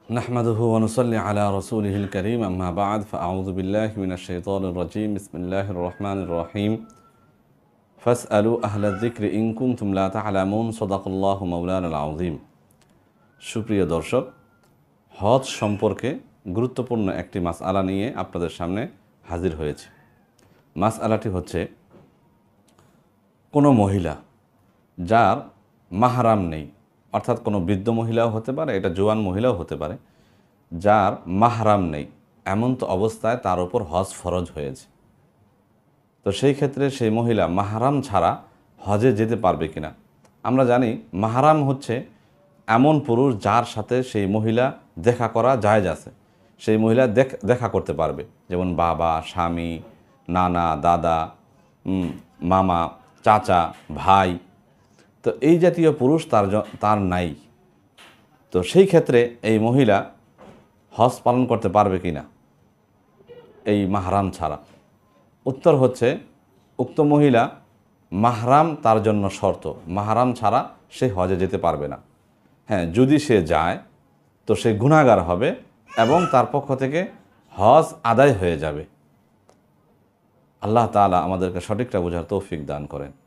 نحمده ونصلي على رسوله الكريم أما بعد فأعوذ بالله من الشيطان الرجيم بسم الله الرحمن الرحيم فاسألوا أهل الذكر إن كنتم لا تعلمون صدق الله مولانا العظيم সুপ্রিয় দর্শক, হজ সম্পর্কে গুরুত্বপূর্ণ একটি মাসআলা নিয়ে আপনাদের সামনে হাজির হয়েছে। মাসআলাটি হচ্ছে, কোনো মহিলা যার মাহরাম নেই, অর্থাৎ কোনো বৃদ্ধ মহিলাও হতে পারে, এটা জোয়ান মহিলাও হতে পারে, যার মাহরাম নেই এমন তো অবস্থায় তার উপর হজ ফরজ হয়েছে। তো সেই ক্ষেত্রে সেই মহিলা মাহরাম ছাড়া হজে যেতে পারবে কিনা? আমরা জানি মাহরাম হচ্ছে এমন পুরুষ যার সাথে সেই মহিলা দেখা করা জায়েজ আছে, সেই মহিলা দেখা করতে পারবে, যেমন বাবা, স্বামী, নানা, দাদা, মামা, চাচা, ভাই। তো এই জাতীয় পুরুষ তার নাই। তো সেই ক্ষেত্রে এই মহিলা হজ পালন করতে পারবে কি না এই মাহরাম ছাড়া? উত্তর হচ্ছে, উক্ত মহিলা মাহরাম তার জন্য শর্ত, মাহরাম ছাড়া সে হজে যেতে পারবে না। হ্যাঁ, যদি সে যায় তো সে গুনাহগার হবে এবং তার পক্ষ থেকে হজ আদায় হয়ে যাবে। আল্লাহ তাআলা আমাদেরকে সঠিকটা বোঝার তৌফিক দান করেন।